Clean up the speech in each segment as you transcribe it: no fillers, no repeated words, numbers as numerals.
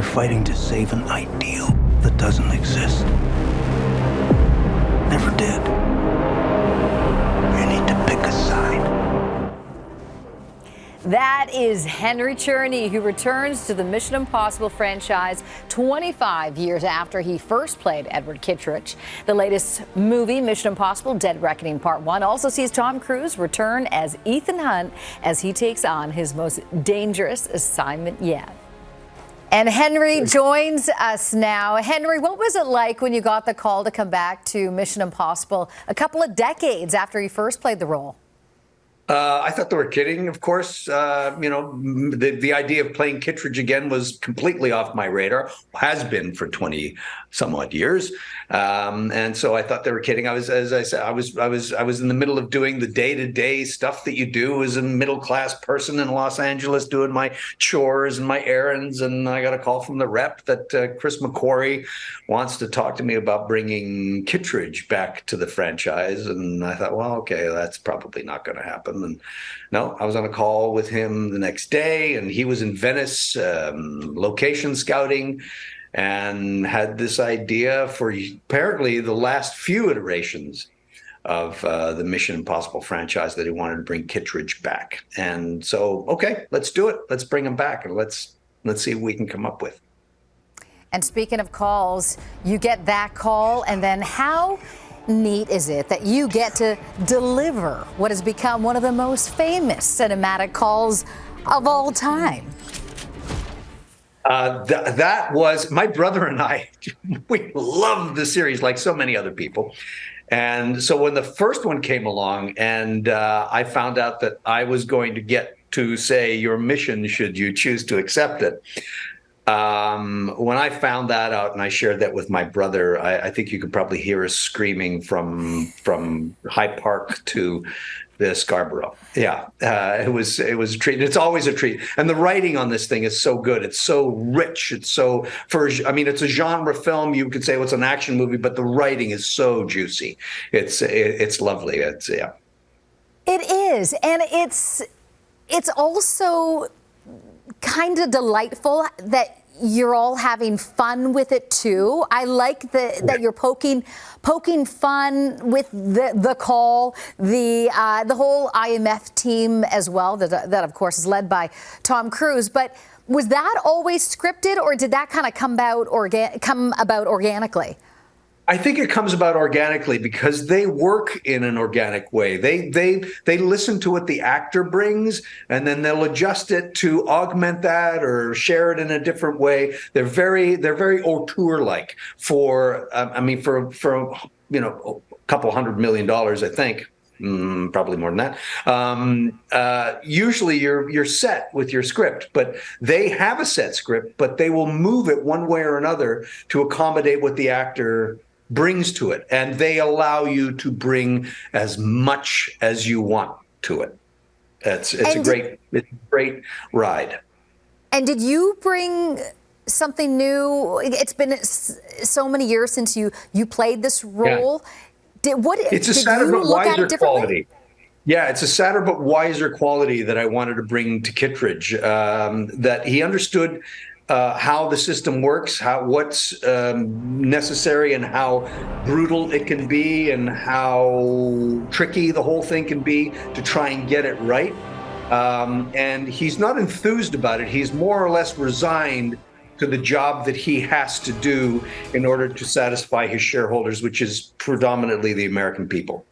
You're fighting to save an ideal that doesn't exist. Never did. You need to pick a side. That is Henry Czerny, who returns to the Mission Impossible franchise 25 years after he first played Edward Kittredge. The latest movie, Mission Impossible Dead Reckoning Part 1, also sees Tom Cruise return as Ethan Hunt as he takes on his most dangerous assignment yet. And Henry joins us now. Henry, what was it like when you got the call to come back to Mission Impossible a couple of decades after you first played the role? I thought they were kidding, of course. The idea of playing Kittredge again was completely off my radar, has been for 20 some odd years. And so I thought they were kidding. I was, as I said, I was in the middle of doing the day-to-day stuff that you do as a middle-class person in Los Angeles, doing my chores and my errands. And I got a call from the rep that Chris McQuarrie wants to talk to me about bringing Kittredge back to the franchise. And I thought, well, okay, that's probably not going to happen. And no, I was on a call with him the next day, and he was in Venice, location scouting, and had this idea for apparently the last few iterations of the Mission Impossible franchise that he wanted to bring Kittredge back. And so, okay, let's do it. Let's bring him back, and let's see what we can come up with. And speaking of calls, you get that call, and then how neat is it that you get to deliver what has become one of the most famous cinematic calls of all time? That was my brother and I. We loved the series like so many other people. And so when the first one came along and I found out that I was going to get to say your mission should you choose to accept it, when I found that out and I shared that with my brother, I think you could probably hear us screaming from High Park to the Scarborough. Yeah, it was a treat. It's always a treat. And the writing on this thing is so good. It's so rich. It's so it's a genre film. You could say it's an action movie, but the writing is so juicy. It's lovely. It is, and it's also kind of delightful that you're all having fun with it too. I like that you're poking fun with the call, the whole IMF team as well. That of course is led by Tom Cruise. But was that always scripted, or did that kind of come about organically? I think it comes about organically because they work in an organic way. They listen to what the actor brings, and then they'll adjust it to augment that or share it in a different way. They're very auteur-like for a couple $100 million, I think. Probably more than that. Usually you're set with your script, but they have a set script, but they will move it one way or another to accommodate what the actor brings to it, and they allow you to bring as much as you want to it. It's a great ride. And did you bring something new? It's been so many years since you played this role. Yeah. It's a sadder but wiser quality. Yeah, it's a sadder but wiser quality that I wanted to bring to Kittredge. That he understood how the system works, what's necessary, and how brutal it can be, and how tricky the whole thing can be to try and get it right. And he's not enthused about it. He's more or less resigned to the job that he has to do in order to satisfy his shareholders, which is predominantly the American people.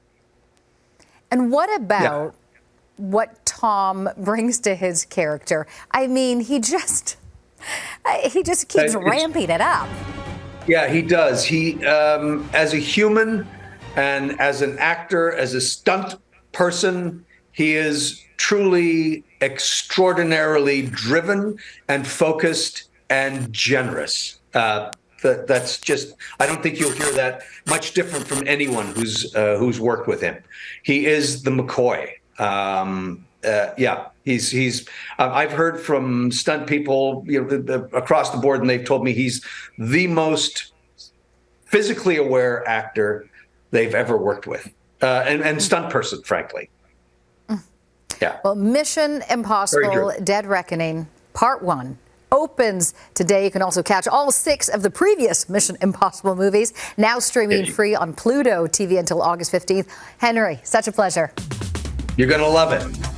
And what about what Tom brings to his character? I mean, he just keeps ramping it up. Yeah, he does. He, as a human and as an actor, as a stunt person, he is truly extraordinarily driven and focused and generous. That's just, I don't think you'll hear that much different from anyone who's worked with him. He is the McCoy. He's I've heard from stunt people, across the board, and they've told me he's the most physically aware actor they've ever worked with, and stunt person, frankly. Yeah. Well, Mission Impossible Dead Reckoning Part 1 opens today. You can also catch all 6 of the previous Mission Impossible movies, now streaming free on Pluto TV until August 15th. Henry, such a pleasure. You're going to love it.